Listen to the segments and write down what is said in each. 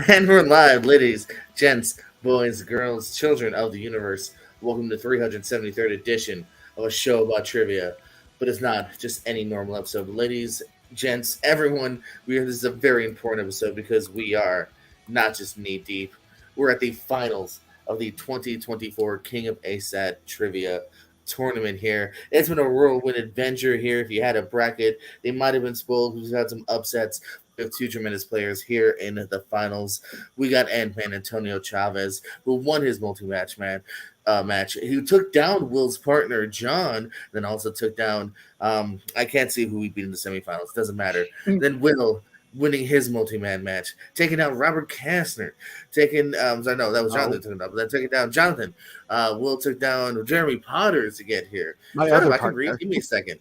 And we're live, ladies, gents, boys, girls, children of the universe. Welcome to 373rd edition of a show about trivia. But it's not just any normal episode. Ladies, gents, everyone, this is a very important episode because we are not just knee deep. We're at the finals of the 2024 King of ASAT trivia tournament here. It's been a whirlwind adventure here. If you had a bracket, they might have been spoiled. We've had some upsets. We have two tremendous players here in the finals. We got Ant-Man Antonio Chavez, who won his match. He took down Will's partner John, then also took down I can't see who he beat in the semifinals. Doesn't matter. Then Will winning his multi-man match, taking down Robert Kastner, taking I know that was Jonathan took it up, but then taking down Jonathan. Will took down Jeremy Potter to get here. My Shut other up, I can partner. read. Give me a second.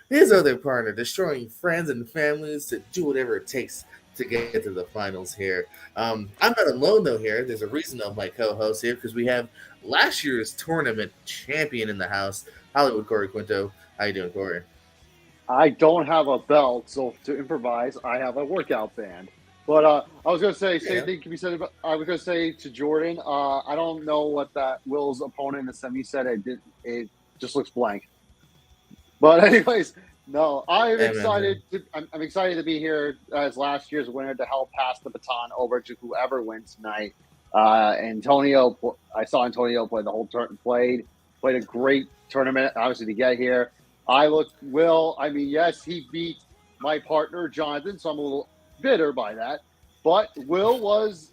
His other partner, destroying friends and families to do whatever it takes to get to the finals here. I'm not alone, though, here. There's a reason of my co-host here because we have last year's tournament champion in the house, Hollywood Corey Quinto. How you doing, Corey? I don't have a belt, so to improvise, I have a workout band. But I was going to say, same thing can be said about, I was going to say to Jordan, I don't know what that Will's opponent in the semi said. It just looks blank. But anyways, no, I'm excited to be here as last year's winner to help pass the baton over to whoever wins tonight. Antonio, I saw Antonio play the whole played a great tournament, obviously, to get here. Yes, he beat my partner Jonathan, so I'm a little bitter by that. But Will was,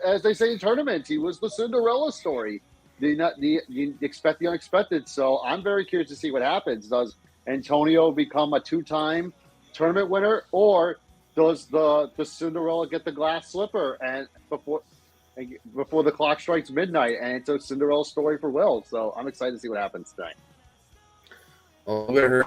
as they say in tournaments, he was the Cinderella story. You expect the unexpected. So I'm very curious to see what happens. Does Antonio become a two-time tournament winner, or does the Cinderella get the glass slipper and before the clock strikes midnight, and it's a Cinderella story for Will? So I'm excited to see what happens tonight. Well, we heard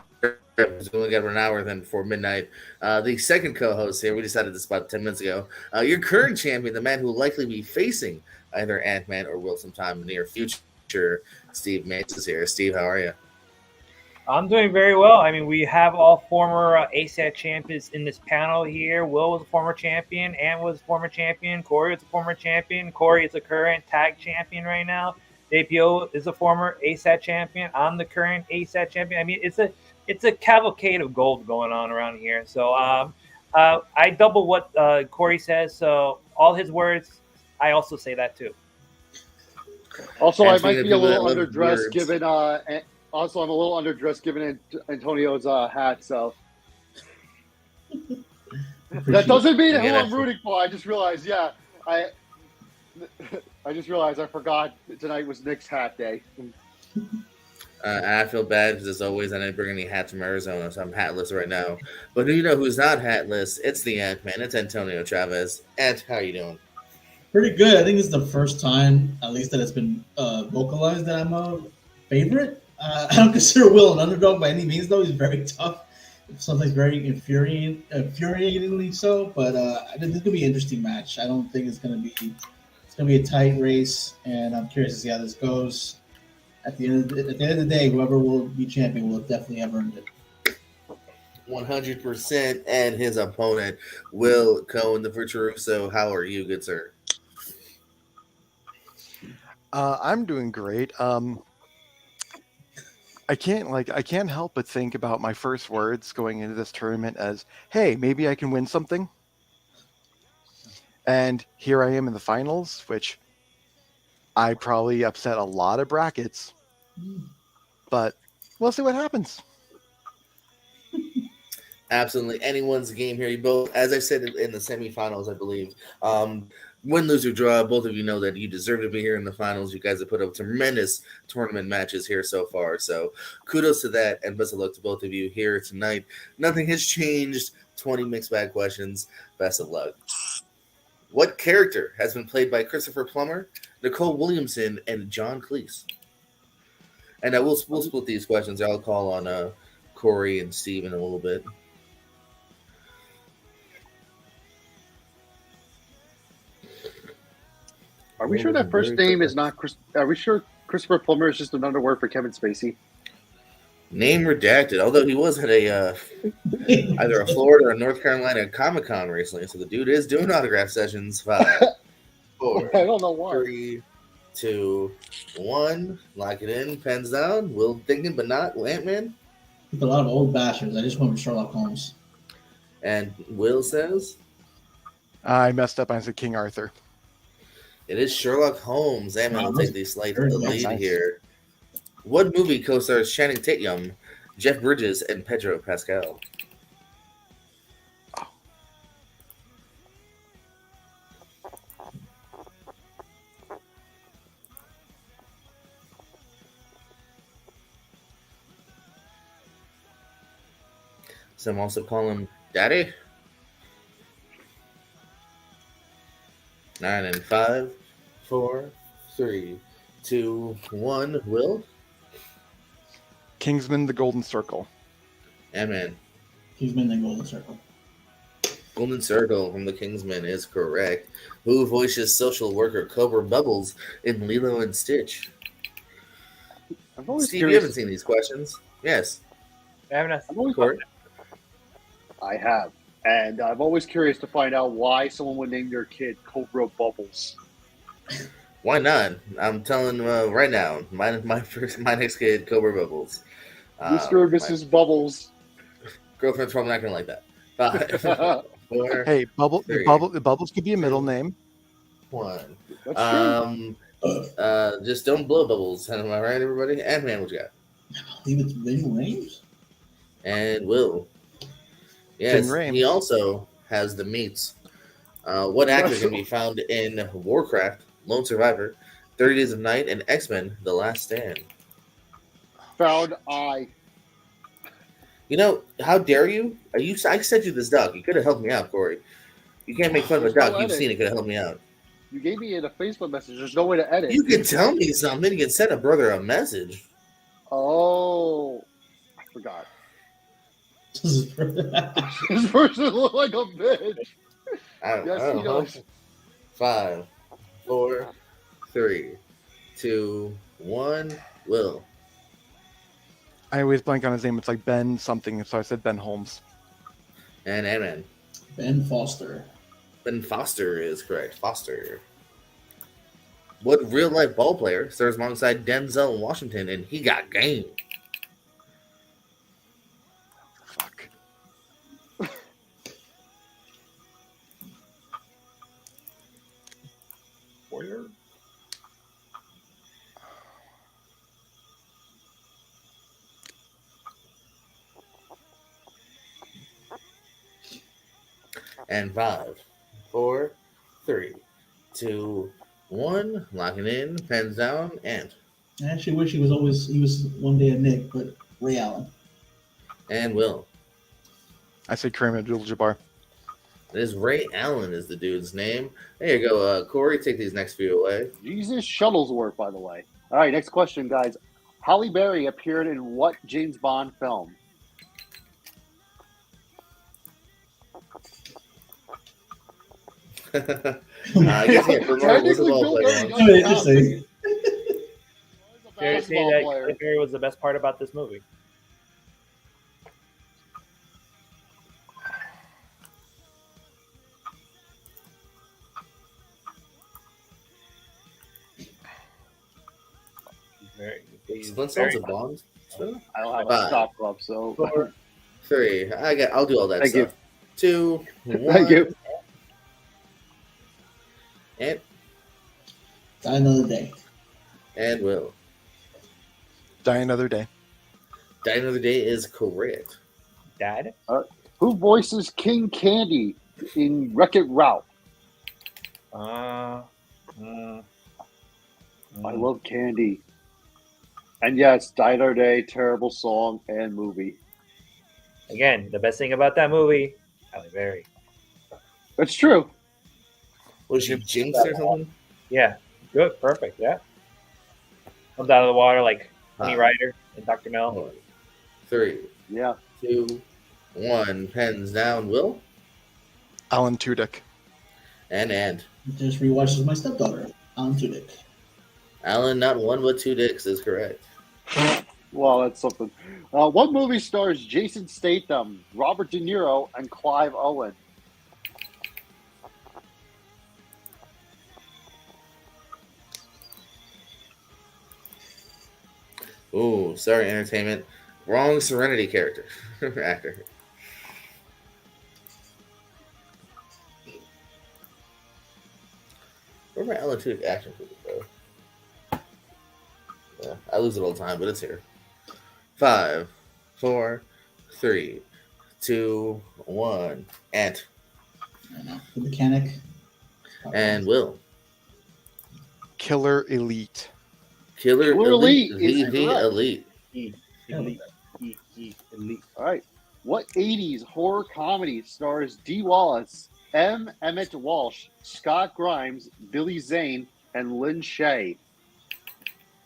we only got an hour then before midnight. The second co-host here, we decided this about 10 minutes ago. Your current champion, the man who will likely be facing either Ant-Man or Will sometime in the near future, Steve Mates is here. Steve, how are you? I'm doing very well. I mean, we have all former ASAT champions in this panel here. Will was a former champion. Ant was a former champion. Corey was a former champion. Corey is a current tag champion right now. JPO is a former ASAT champion. I'm the current ASAT champion. I mean, it's a cavalcade of gold going on around here. So I double what Corey says. So all his words, I also say that too. Also, I might be a little underdressed given. Also, I'm a little underdressed given Antonio's hat. So that doesn't mean who I'm rooting for. I just realized, I just realized I forgot tonight was Nick's hat day. I feel bad because as always, I didn't bring any hats from Arizona, so I'm hatless right now. But you know who's not hatless? It's the Ant-Man. It's Antonio Chavez. Ant, how are you doing? Pretty good. I think this is the first time, at least, that it's been vocalized that I'm a favorite. I don't consider Will an underdog by any means, though. He's very tough. Sometimes very infuriatingly so. But this is going to be an interesting match. I don't think it's going to be a tight race, and I'm curious to see how this goes. At the end of the day, whoever will be champion will definitely have earned it. 100%. And his opponent, Will Cohen, the Virtuoso. How are you, good sir? I'm doing great. I can't help but think about my first words going into this tournament as, hey, maybe I can win something. And here I am in the finals, which I probably upset a lot of brackets. But we'll see what happens. Absolutely. Anyone's game here. You both, as I said in the semifinals, I believe, win, lose, or draw, both of you know that you deserve to be here in the finals. You guys have put up tremendous tournament matches here so far. So kudos to that, and best of luck to both of you here tonight. Nothing has changed. 20 mixed bag questions. Best of luck. What character has been played by Christopher Plummer, Nicole Williamson, and John Cleese? And we'll split these questions. I'll call on Corey and Steve in a little bit. Are we sure that first name is not Chris? Are we sure Christopher Plummer is just another word for Kevin Spacey? Name redacted. Although he was at a either a Florida or North Carolina Comic Con recently, so the dude is doing autograph sessions. 5, 4, I don't know why. 3, 2, 1. Lock it in. Pens down. Will thinking, but not Ant-Man. With a lot of old bastards. I just went with Sherlock Holmes. And Will says I messed up. I said King Arthur. it is Sherlock Holmes. Ant-Man will take the slight Very lead nice. here. What movie co-stars Channing Tatum, Jeff Bridges, and Pedro Pascal? Some also call him Daddy. 9 and 5, 4, 3, 2, 1. Will Kingsman: The Golden Circle. Ant-Man. Kingsman and Golden Circle. Golden Circle from the Kingsman is correct. Who voices social worker Cobra Bubbles in Lilo and Stitch? I'm always Steve, you curious. haven't seen these questions. Yes. I'm always Corey? I have. And I'm always curious to find out why someone would name their kid Cobra Bubbles. Why not? I'm telling right now. My next kid, Cobra Bubbles. Mr. and My Mrs. Bubbles. girlfriend's probably not gonna like that. 5, 4, Hey, Three. Bubbles could be a middle name. 1. That's true. Just don't blow bubbles. Am I right, everybody? Ant-Man, what you got? Leave it to Ving Rhames. And Will. Yes, Ving Rhames. he also has the meats. What actor can be found in Warcraft, Lone Survivor, 30 Days of Night, and X-Men: The Last Stand? Found I. You know, how dare you? I sent you this doc. You could have helped me out, Corey. You can't make fun of a There's no doc you've edit. seen. It could have helped me out. You gave me in a Facebook message. There's no way to edit. You can tell me something. You can send a brother a message. Oh, I forgot. This This person looked like a bitch. I don't Yes, know. he does. 5, 4, 3, 2, 1. Will. I always blank on his name. It's like Ben something, so I said Ben Holmes. And Ant-Man. Ben Foster. Ben Foster is correct. Foster. What real-life ball player stars alongside Denzel Washington and He Got Game? Fuck. Warrior. And 5, 4, 3, 2, 1. Locking in. Pens down. And I actually wish he was one day a Nick, but Ray Allen. Will. I say Kareem Abdul-Jabbar. It is Ray Allen is the dude's name. There you go, Corey. Take these next few away. Jesus Shuttlesworth, by the way. All right, next question, guys. Halle Berry appeared in what James Bond film? I guess yeah, for Marvel, was a Technically, ball Bill player. Murray once. doesn't count. Say- Fair to say Basketball that player. Halle Berry was the best part about this movie. Split cells of Bond. I don't have a 5, stop club, so 4, 3. I'll do all that Thank you. stuff. 2, 1. thank you. And Die Another Day. Will. Die Another Day. Die Another Day is correct. Dad. Who voices King Candy in Wreck-It Ralph? Uh, I love Candy. And yes, Die Another Day, terrible song and movie. Again, the best thing about that movie, Halle Berry. That's true. Was she Jinx or something? Yeah, good, perfect. Yeah, comes out of the water like Honey Rider and Dr. Mel. 4, 3, Yeah. 2, 1. Pens down. Will. Alan Tudyk. And Just rewatched with my stepdaughter, Alan Tudyk. Alan, not one but 2 dicks is correct. Well, that's something. What movie stars Jason Statham, Robert De Niro, and Clive Owen? Ooh, sorry, entertainment. Wrong Serenity character. Actor. Where's my Ellen Tudyk action figure, bro? Yeah, I lose it all the time, but it's here. 5, 4, 3, 2, 1, and I don't know. The mechanic. and Will. Killer Elite. Killer Killer Elite. Elite is correct. Elite. Elite. All right. What 80s horror comedy stars Dee Wallace, M. Emmett Walsh, Scott Grimes, Billy Zane, and Lynn Shay?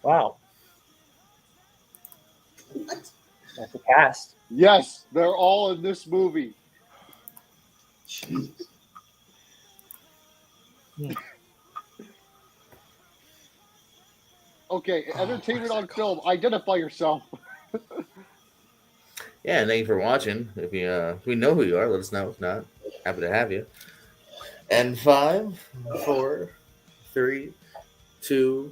Wow. What? That's a cast. Yes, they're all in this movie. Jesus. Okay, entertainment on film. Identify yourself. Yeah, thank you for watching. If we know who you are, let us know. If not, happy to have you. And 5, 4, 3, 2,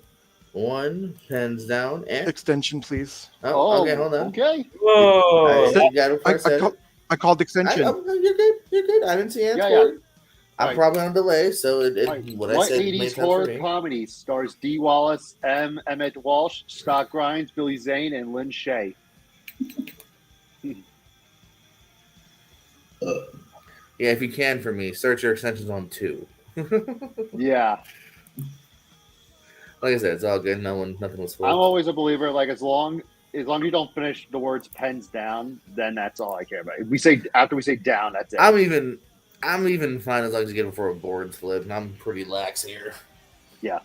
1. Pens down. And Extension, please. okay, hold on. Okay. Whoa. You got it I, before I said it. I called extension. You're good. You're good. I didn't see answer. Yeah, yeah. I'm Right. probably on delay, so Right. what I What said 80s made sense for horror me. comedy stars Dee Wallace, M. Emmett Walsh, Scott Grimes, Billy Zane, and Lynn Shay? Yeah, if you can for me, search your extensions on 2. Yeah. Like I said, it's all good. Nothing was full. I'm always a believer, like as long as you don't finish the words pens down, then that's all I care about. If we say after we say down, that's it. I'm even fine as long as you get it before a board's flipped, and I'm pretty lax here. Yeah.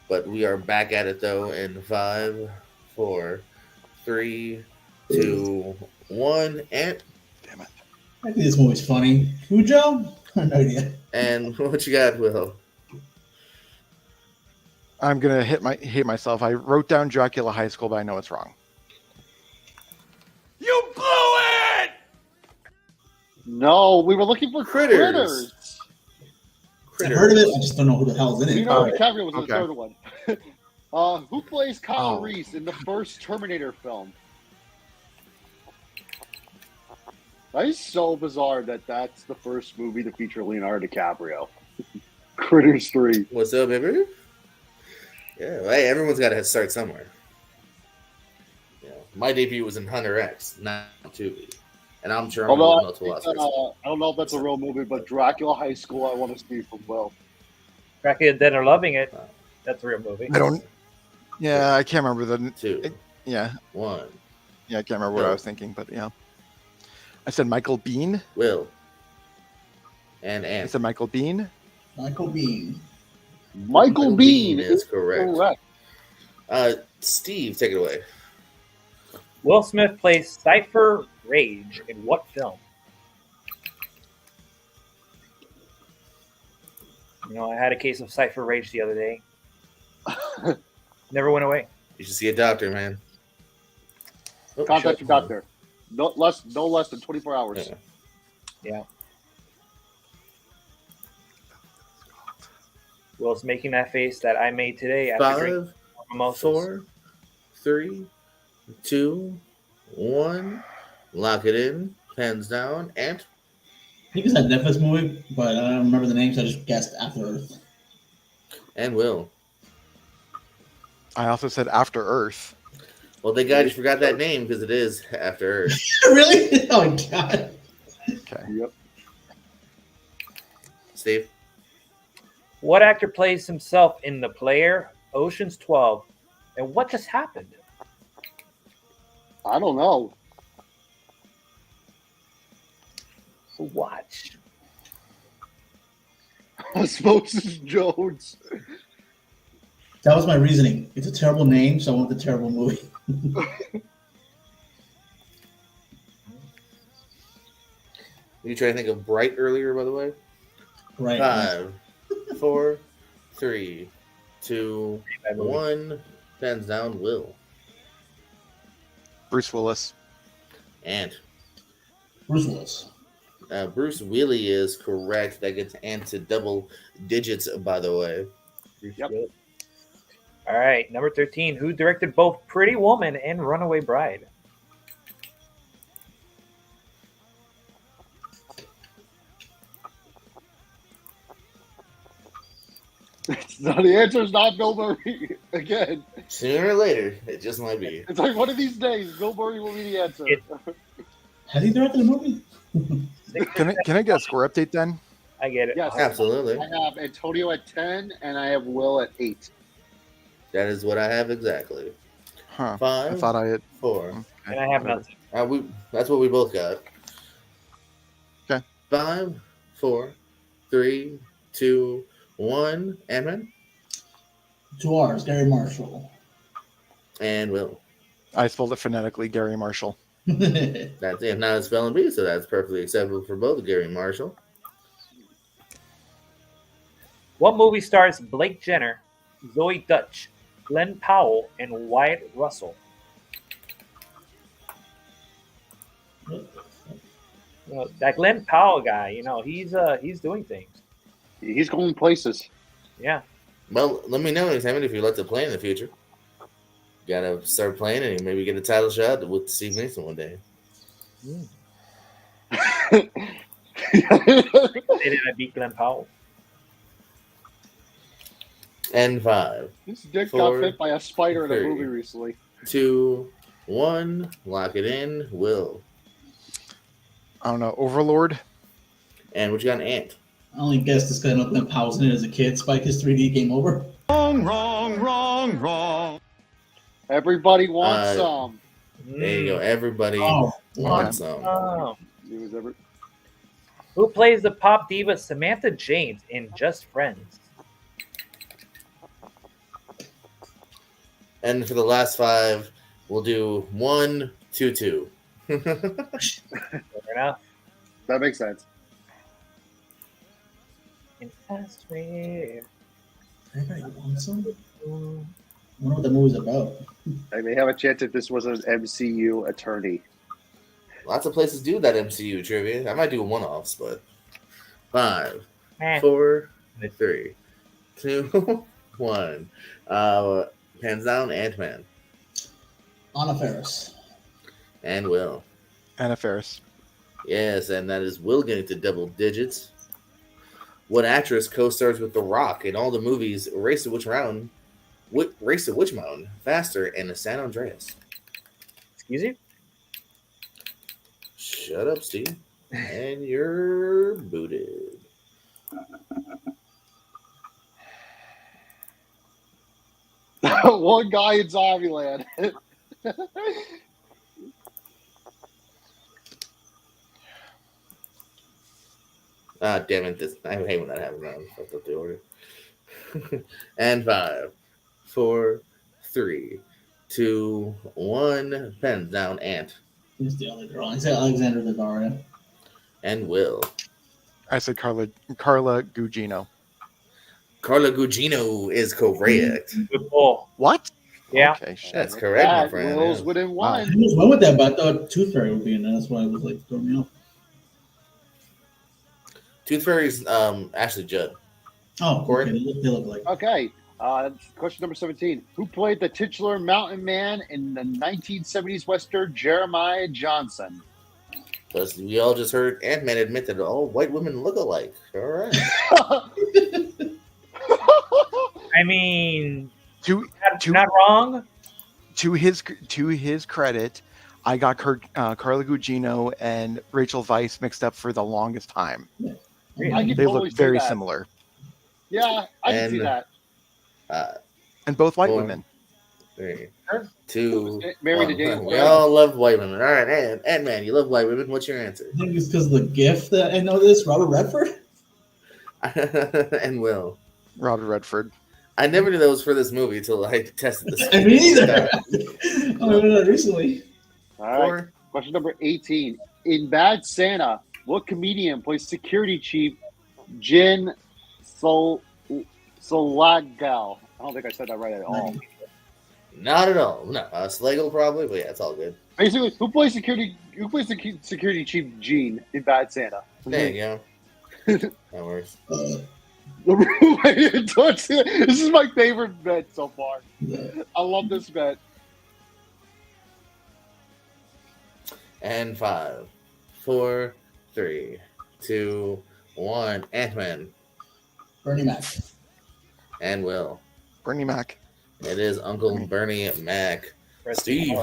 But we are back at it though in 5, 4, 3, 2, 1, and Damn it. I think this movie's funny. Cujo? I have no idea. and what you got, Will? I'm gonna hate myself. I wrote down Dracula High School, but I know it's wrong. You blew it! No, we were looking for Critters. I've heard of it. I just don't know who the hell's in it. Leonardo DiCaprio was in the Okay. third one. Who plays Kyle Oh. Reese in the first Terminator film? That is so bizarre that that's the first movie to feature Leonardo DiCaprio. Critters 3. What's up, baby? Yeah, well, hey, everyone's got to start somewhere. Yeah, my debut was in Hunter X, not Tubi, and I'm sure I'm Although going to I don't know if that's a real movie, but Dracula High School I want to see from Will. Dracula Dead or Loving It. That's a real movie. I don't. Yeah, I can't remember the. 2, Yeah, 1. yeah, I can't remember what I was thinking, but yeah. I said Michael Bean. Will and I Ann. said Michael Bean. Michael Bean. Michael Bean is correct. correct. Steve, take it away. Will Smith plays Cypher Rage in what film? You know, I had a case of Cypher Rage the other day. Never went away. You should see a doctor, man. Oh, Contact shut your down. doctor. No less than 24 hours. Yeah. Yeah. Will's making that face that I made today after drinking 5, mimosas. 4, 3, 2, 1. Lock it in. Pens down. And I think it's that Netflix movie, but I don't remember the name, so I just guessed After Earth. Will. I also said After Earth. Well, they got you forgot that name because it is After Earth. Really? Oh, my God. Okay. Yep. Steve. What actor plays himself in The Player, Ocean's 12, and what just happened? I don't know. So watch. Osmosis Jones. That was my reasoning. It's a terrible name, so I want the terrible movie. You try to think of Bright earlier, by the way. Right. 5, 4, 3, 2, 1. Pens down. Will. Bruce Willis. And Bruce Willis. Bruce Wheelie is correct. That gets Ant to double digits, by the way. Yep. All right, number 13. Who directed both Pretty Woman and Runaway Bride? No, the answer is not Bill Murray. Again, Sooner or later, it just might be. it's like one of these days, Bill Murray will be the answer. Has he directed a movie? Can I get a score update then? I get it. Yes. Absolutely. I have Antonio at 10, and I have Will at 8. That is what I have exactly. Huh. 5, I thought I had 4. And I have nothing. That's what we both got. Okay. 5, 4, 3, 2, 1. Ant-Man 2 R's. Gary Marshall. and Will. I spelled it phonetically, Gary Marshall. That's it. Now it's spelling bee, so that's perfectly acceptable for both Gary and Marshall. What movie stars Blake Jenner, Zoe Dutch, Glenn Powell, and Wyatt Russell? That Glenn Powell guy, he's doing things. He's going places. Yeah. Well, let me know anytime if you'd like to play in the future. Gotta start playing and maybe get a title shot with Steve Mason one day. They didn't beat Glenn Powell. And 5, This dick 4, got bit by a spider in a 3, movie recently. 2, 1. Lock it in. Will. I don't know. Overlord? And what you got, Ant? I only guessed this guy Glenn Powell's in it as a kid. Spike is 3D Game Over. Wrong. Everybody wants some. There you go. Everybody Oh, wants some. Oh. He was ever- Who plays the pop diva Samantha James in Just Friends? And for the last 5, we'll do 1, 2, 2. Fair enough. That makes sense. And I swear. Everybody wants some? I wonder what the movie's about. I may have a chance if this was an MCU attorney. Lots of places do that MCU trivia. I might do one-offs, but 5, Eh. 4, 3, 2, 1. Hands down, Ant-Man. Anna Faris. And Will. Anna Faris. Yes, and that is Will getting to double digits. What actress co-stars with The Rock in all the movies Race to Witch Mountain, Faster, and San Andreas? Excuse you? Shut up, Steve. And you're booted. One guy in Zombieland. Ah, damn it. I hate when that happens. I fucked up the order. And 5, 4, 3, 2, 1. Pens down, Ant. Who's the other girl? I said Alexander Daddario. And Will. I said Carla Gugino. Carla Gugino is correct. Good pull. What? Yeah. Okay, shit. That's correct, my That friend. Will's Yeah. within one. I just went with that, but I thought Tooth Fairy would be in there. That's why I was like throwing me off. Tooth Fairy's Ashley Judd. Oh, Corey? okay. They look like. Okay. Question number 17. Who played the titular mountain man in the 1970s Western Jeremiah Johnson? Because we all just heard Ant-Man admit that all white women look alike. All right. I mean, To not wrong. to his credit, I got Carla Gugino and Rachel Weisz mixed up for the longest time. I can They totally look see very that. similar, Yeah, I can see And- that. and both white Well, women. 3, Sure. 2, Married to 1. James We Brown. all love white women. All right, Ant-Man, you love white women. What's your answer? I think it's because of the gift that I know this. Robert Redford? And Will. Robert Redford. I never knew that was for this movie until I tested this. I mean, either. Oh, I read that recently. All right. 4, Question number 18. In Bad Santa, what comedian plays security chief Jin Solagao? I don't think I said that right at all. Not at all. No, Slagle probably, but yeah, it's all good. Basically, who plays security? Who plays the security chief Gene in Bad Santa? There you go. That works. This is my favorite bet so far. I love this bet. And 5, 4, 3, 2, 1. Ant-Man Bernie Mac. and Will. Bernie Mac. It is Uncle Bernie Mac. Steve.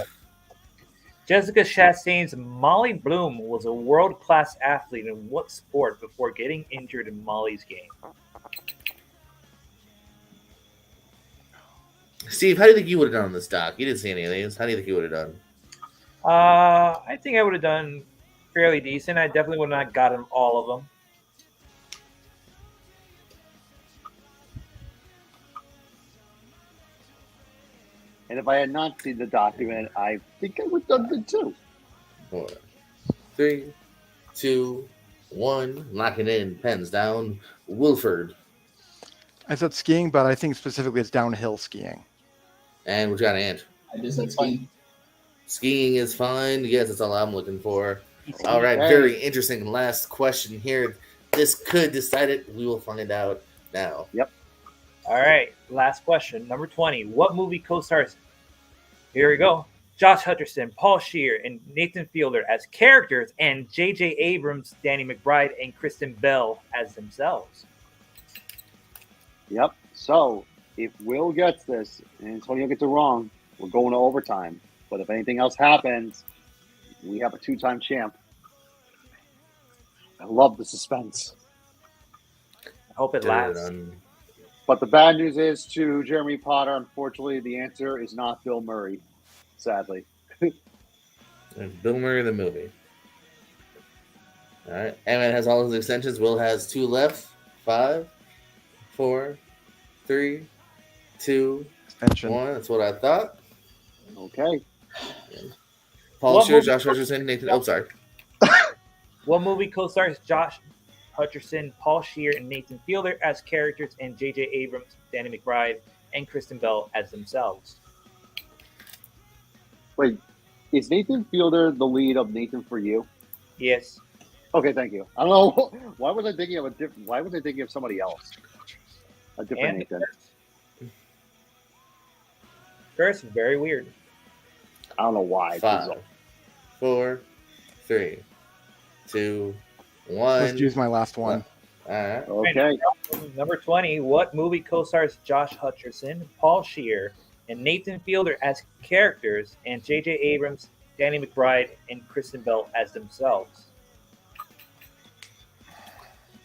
Jessica Chastain's Molly Bloom was a world-class athlete in what sport before getting injured in Molly's game? Steve, how do you think you would have done on this doc? You didn't see any of these. How do you think you would have done? I think I would have done fairly decent. I definitely would not gotten all of them. And if I had not seen the document, I think I would have done good too. 4, 3, 2, 1. Locking in. Pens down. Wilford. I said skiing, but I think specifically it's downhill skiing. And we've got Ant. I just said skiing. Skiing is fine. Yes, that's all I'm looking for. All right, Okay. very interesting last question here. This could decide it. We will find out now. All right, last question, number 20. What movie co-stars? Here we go. Josh Hutcherson, Paul Scheer, and Nathan Fielder as characters, and J.J. Abrams, Danny McBride, and Kristen Bell as themselves. Yep. So if Will gets this and Antonio gets it wrong, we're going to overtime. But if anything else happens, we have a 2-time champ. I love the suspense. I hope it lasts. Dun-dun-dun. But the bad news is to Jeremy Potter, unfortunately, the answer is not Bill Murray, sadly. And Bill Murray, the movie. All right. Ant-Man has all his extensions. Will has 2 left. 5, 4, 3, 2, Extension. 1. That's what I thought. Okay. Paul What Scheer, movie- Josh Hutcherson, Nathan. Oh, sorry. What movie co-stars Josh Hutcherson, Paul Scheer, and Nathan Fielder as characters, and J.J. Abrams, Danny McBride, and Kristen Bell as themselves? Wait, is Nathan Fielder the lead of Nathan for You? Yes. Okay, thank you. I don't know why was I thinking of why was I thinking of somebody else? A different And Nathan. First, very weird. I don't know why. 5, 4, 3, 2, 1. Let's use my last one. All right. Okay. Number 20. What movie co-stars Josh Hutcherson, Paul Scheer, and Nathan Fielder as characters, and J.J. Abrams, Danny McBride, and Kristen Bell as themselves?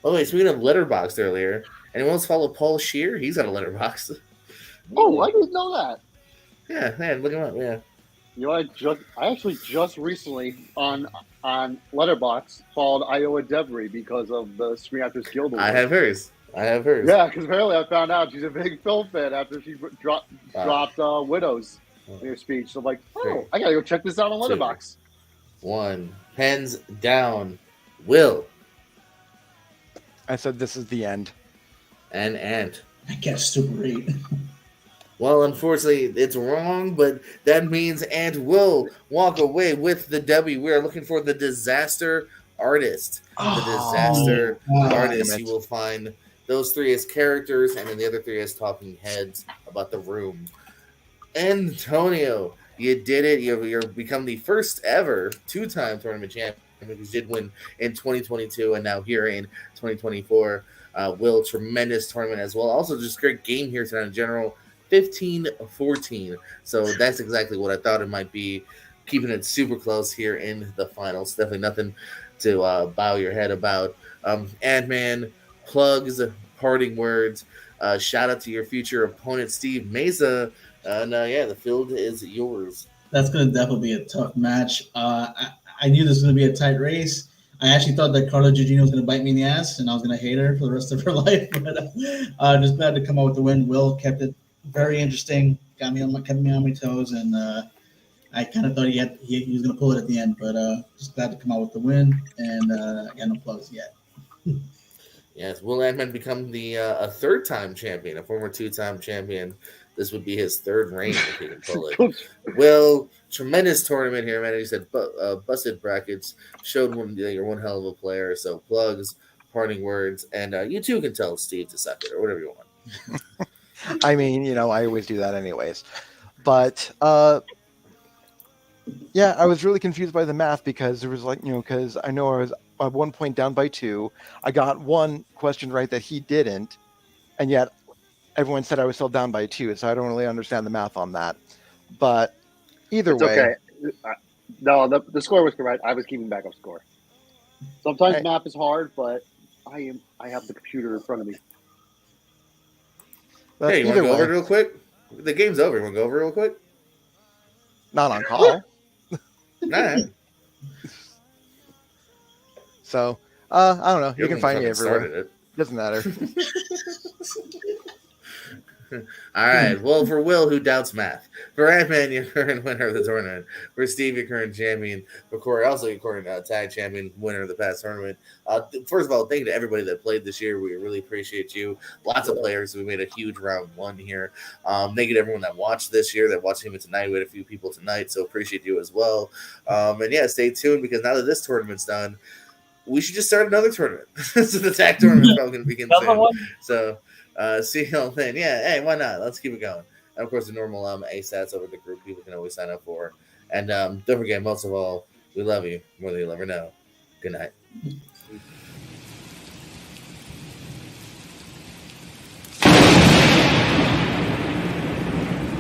Oh, wait, speaking of Letterboxd earlier, anyone else follow Paul Scheer? He's got a Letterboxd. Oh, I didn't know that. Yeah, look him up. Yeah. You know, I actually just recently on Letterboxd followed Iowa Debris because of the Screen Actors Guild Award. I have hers. Yeah, because apparently I found out she's a big film fan after she dropped Widows in her speech. So I'm like, oh, I gotta go check this out on Letterboxd. 1. Pens down. Will I said this is the end. and Ant. I guess Super 8. Well, unfortunately, it's wrong, but that means Ant will walk away with the W. We are looking for the disaster artist. The disaster artist. damn it. You will find those 3 as characters, and then the other 3 as talking heads about the room. Antonio, you did it. You've become the first ever 2-time tournament champion, because you did win in 2022 and now here in 2024. Will, tremendous tournament as well. Also, just great game here tonight in general. 15-14. So that's exactly what I thought it might be. Keeping it super close here in the finals. Definitely nothing to bow your head about. Ant-Man, plugs, parting words. Shout out to your future opponent, Steve Mesa. And the field is yours. That's going to definitely be a tough match. I knew this was going to be a tight race. I actually thought that Carla Gugino was going to bite me in the ass, and I was going to hate her for the rest of her life. But just glad to come out with the win. Will kept it very interesting, kept me on my toes, and I kind of thought he was going to pull it at the end. But just glad to come out with the win, and I got no plugs yet. Yes, will Ant-Man become the a 3rd-time champion, a former 2-time champion this would be his third reign if he can pull it. Will, tremendous tournament here, man. He said, busted brackets, showed you're one hell of a player. So plugs, parting words, and you too can tell Steve to suck it or whatever you want. I mean, I always do that anyways. But yeah, I was really confused by the math because there was because I know I was at one point down by 2. I got one question right that he didn't, and yet everyone said I was still down by 2, so I don't really understand the math on that. But either way, okay. No, the score was correct. I was keeping backup score. Sometimes math is hard, but I have the computer in front of me. Hey, you want to go over it real quick? The game's over. You want to go over it real quick? Not on call. Nah. So, I don't know. You can find me everywhere. Doesn't matter. All right. Well, for Will, who doubts math. For Ant-Man, your current winner of the tournament. For Steve, your current champion. For Corey, also your current tag champion, winner of the past tournament. First of all, thank you to everybody that played this year. We really appreciate you. Lots of players. We made a huge round 1 here. Thank you to everyone that watched this year, that watched him tonight. We had a few people tonight, so appreciate you as well. And yeah, stay tuned because now that this tournament's done, we should just start another tournament. So the tag tournament's probably going to begin soon. So see y'all then. Yeah, hey, why not? Let's keep it going. And of course, the normal ASATs over the group people can always sign up for. And don't forget, most of all, we love you more than you'll ever know. Good night.